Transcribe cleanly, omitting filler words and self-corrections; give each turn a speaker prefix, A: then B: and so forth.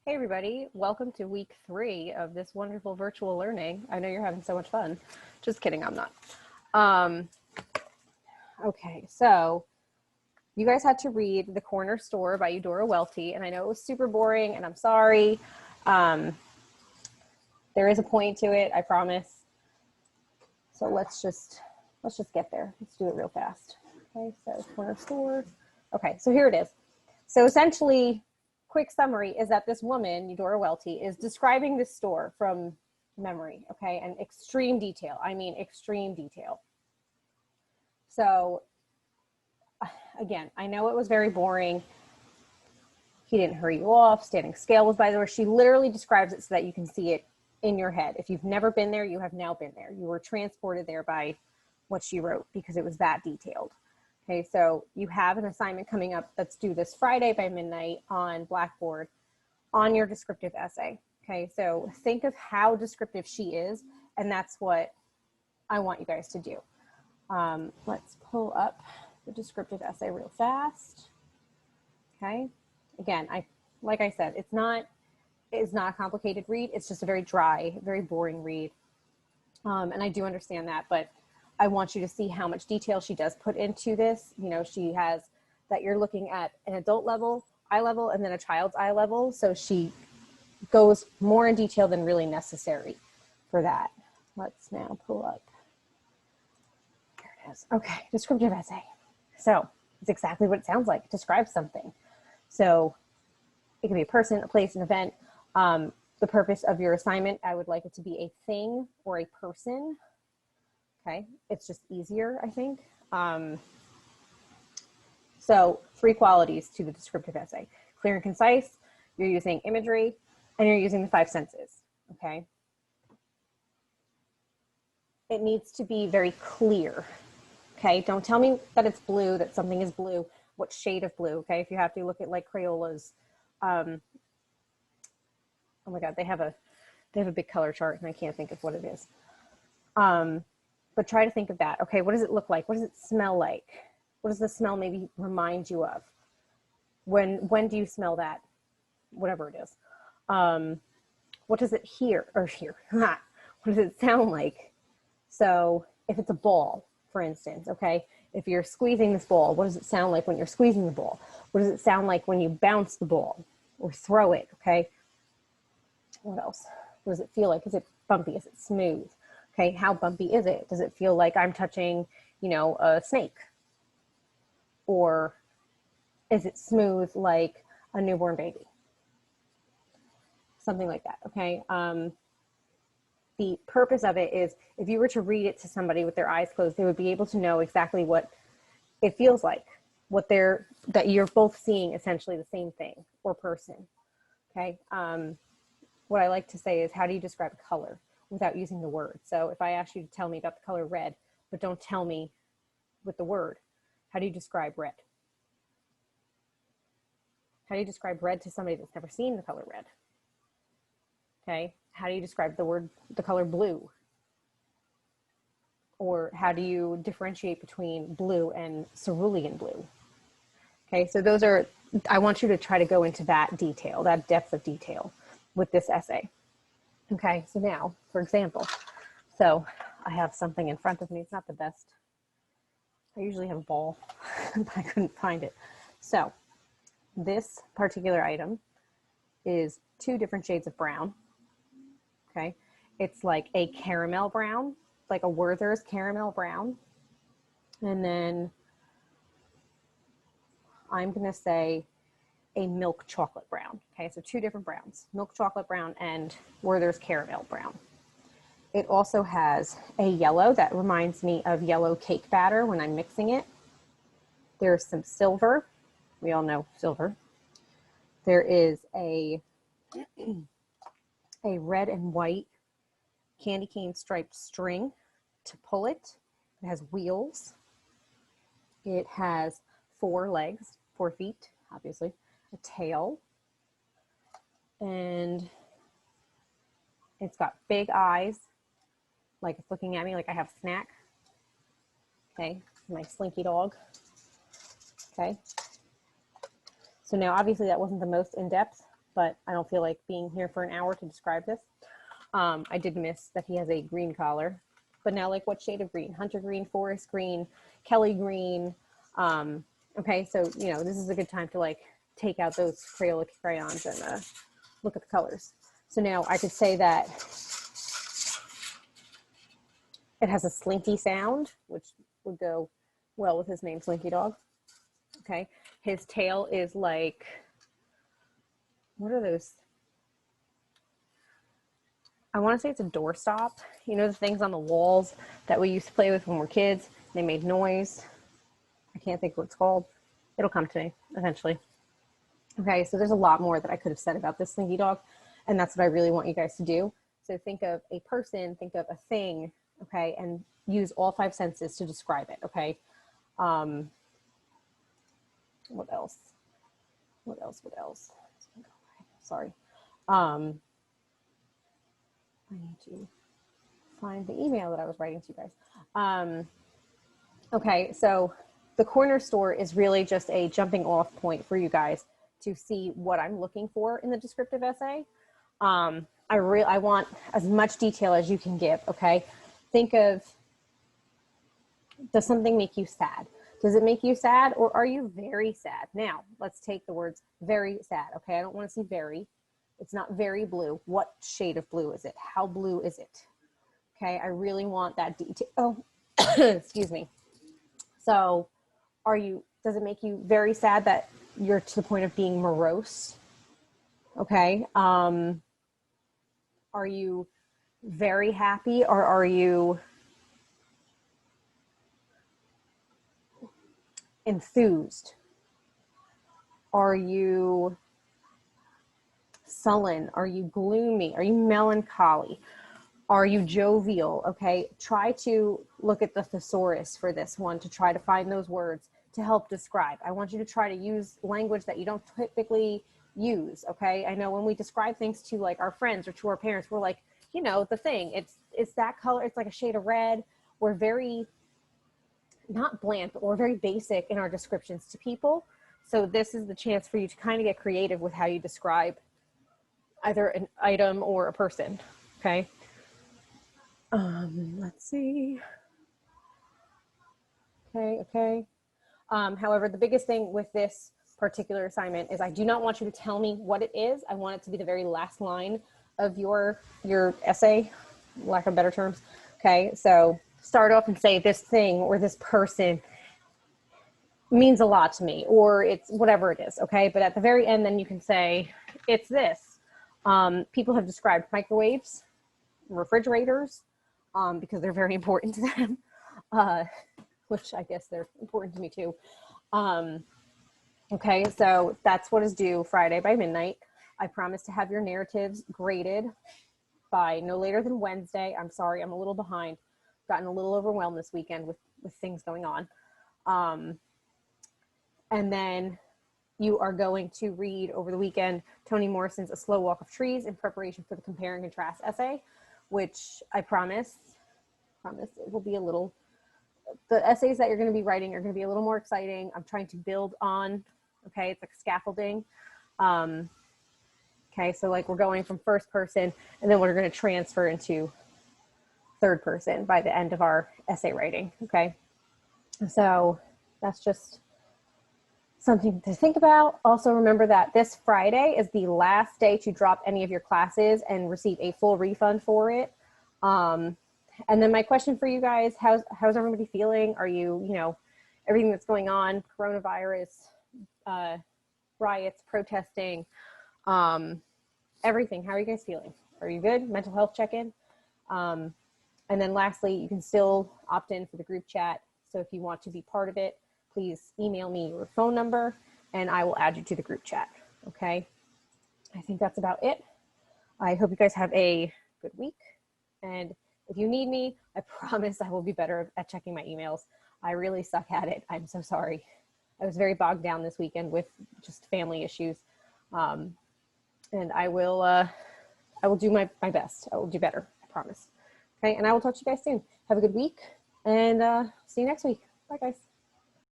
A: Hey everybody, welcome to week 3 of this wonderful virtual learning. I know you're having so much fun. Just kidding, I'm not. Okay, so you guys had to read The Corner Store by Eudora Welty, and I know it was super boring, and I'm sorry. There is a point to it, I promise. So let's just get there. Let's do it real fast. Okay, so Corner Store. Okay, so here it is. So essentially, quick summary is that this woman, Eudora Welty, is describing this store from memory, okay, and extreme detail. I mean, extreme detail. So again, I know it was very boring. He didn't hurry you off. Standing scale was by the way. She literally describes it so that you can see it in your head. If you've never been there, you have now been there. You were transported there by what she wrote because it was that detailed. Okay, so you have an assignment coming up that's due this Friday by midnight on Blackboard on your descriptive essay. Okay, so think of how descriptive she is, and that's what I want you guys to do. Let's pull up the descriptive essay real fast. Okay, again, like I said, it's not a complicated read. It's just a very dry, very boring read, and I do understand that, but I want you to see how much detail she does put into this. You know, she has that you're looking at an adult level, eye level, and then a child's eye level. So she goes more in detail than really necessary for that. Let's now pull up. There it is. Okay, descriptive essay. So it's exactly what it sounds like. It describes something. So it can be a person, a place, an event. The purpose of your assignment, I would like it to be a thing or a person. Okay, it's just easier, I think. So 3 qualities to the descriptive essay: clear and concise, you're using imagery, and you're using the 5 senses, okay? It needs to be very clear, okay? Don't tell me that it's blue, that something is blue. What shade of blue, okay? If you have to look at like Crayola's, oh my God, they have a big color chart and I can't think of what it is. But try to think of that. Okay, what does it look like? What does it smell like? What does the smell maybe remind you of? When do you smell that? Whatever it is. What does it hear? What does it sound like? So if it's a ball, for instance, okay, if you're squeezing this ball, what does it sound like when you're squeezing the ball? What does it sound like when you bounce the ball or throw it, okay? What else? What does it feel like? Is it bumpy? Is it smooth? Okay, how bumpy is it? Does it feel like I'm touching, you know, a snake? Or is it smooth like a newborn baby? Something like that, okay? The purpose of it is if you were to read it to somebody with their eyes closed, they would be able to know exactly what it feels like, that you're both seeing essentially the same thing or person, okay? What I like to say is, how do you describe color without using the word? So if I ask you to tell me about the color red, but don't tell me with the word, how do you describe red? How do you describe red to somebody that's never seen the color red? Okay, how do you describe the color blue? Or how do you differentiate between blue and cerulean blue? Okay, so those are, I want you to try to go into that detail, that depth of detail with this essay. Okay, so now, for example, so I have something in front of me. It's not the best. I usually have a ball, but I couldn't find it. So this particular item is 2 different shades of brown. Okay, it's like a caramel brown, like a Werther's caramel brown. And then I'm gonna say a milk chocolate brown. Okay, so 2 different browns, milk chocolate brown and Werther's caramel brown. It also has a yellow that reminds me of yellow cake batter when I'm mixing it. There's some silver. We all know silver. There is a red and white candy cane striped string to pull it. It has wheels. It has 4 legs, 4 feet, obviously, a tail, and it's got big eyes, like it's looking at me like I have a snack. Okay, my slinky dog. Okay. So now obviously that wasn't the most in-depth, but I don't feel like being here for an hour to describe this. I did miss that he has a green collar, but now like what shade of green? Hunter green, forest green, Kelly green. Okay, so, you know, this is a good time to like take out those Crayola crayons and look at the colors. So now I could say that it has a slinky sound, which would go well with his name, Slinky Dog. Okay, his tail is like, what are those? I want to say it's a doorstop. You know, the things on the walls that we used to play with when we were kids? They made noise. I can't think what it's called. It'll come to me eventually. Okay, so there's a lot more that I could have said about this Slinky Dog, and that's what I really want you guys to do. So think of a person, think of a thing, okay, and use all 5 senses to describe it, okay? What else? What else? Sorry. I need to find the email that I was writing to you guys. Okay, so the corner store is really just a jumping off point for you guys to see what I'm looking for in the descriptive essay. I want as much detail as you can give, okay? Think of, does something make you sad? Does it make you sad, or are you very sad? Now, let's take the words very sad, okay? I don't want to see very. It's not very blue. What shade of blue is it? How blue is it? Okay, I really want that detail. Oh, excuse me. So, does it make you very sad that you're to the point of being morose? Okay. Are you very happy, or are you enthused? Are you sullen? Are you gloomy? Are you melancholy? Are you jovial? Okay, try to look at the thesaurus for this one to try to find those words to help describe. I want you to try to use language that you don't typically use, okay? I know when we describe things to like our friends or to our parents, we're like, you know, the thing, it's that color, it's like a shade of red. We're very, not bland, but we're very basic in our descriptions to people. So this is the chance for you to kind of get creative with how you describe either an item or a person, okay? Let's see. Okay. However, the biggest thing with this particular assignment is I do not want you to tell me what it is. I want it to be the very last line of your essay, lack of better terms. Okay, so start off and say this thing or this person means a lot to me, or it's whatever it is, okay? But at the very end, then you can say, it's this. People have described microwaves, refrigerators, because they're very important to them, which I guess they're important to me too. Okay, so that's what is due Friday by midnight. I promise to have your narratives graded by no later than Wednesday. I'm sorry, I'm a little behind. Gotten a little overwhelmed this weekend with things going on. And then you are going to read over the weekend Toni Morrison's A Slow Walk of Trees in preparation for the compare and contrast essay, which I promise it will be a little, the essays that you're going to be writing are going to be a little more exciting. I'm trying to build on, okay, it's like scaffolding. Okay, so like we're going from first person and then we're going to transfer into third person by the end of our essay writing, okay? So that's just something to think about. Also remember that this Friday is the last day to drop any of your classes and receive a full refund for it. And then my question for you guys, how's everybody feeling? Are you know, everything that's going on, coronavirus, riots, protesting, everything, how are you guys feeling? Are you good? Mental health check-in. And then lastly, you can still opt in for the group chat. So if you want to be part of it, please email me your phone number and I will add you to the group chat, okay? I think that's about it. I hope you guys have a good week. And if you need me, I promise I will be better at checking my emails. I really suck at it. I'm so sorry. I was very bogged down this weekend with just family issues. And I will do my best. I will do better, I promise. Okay, and I will talk to you guys soon. Have a good week and see you next week. Bye, guys.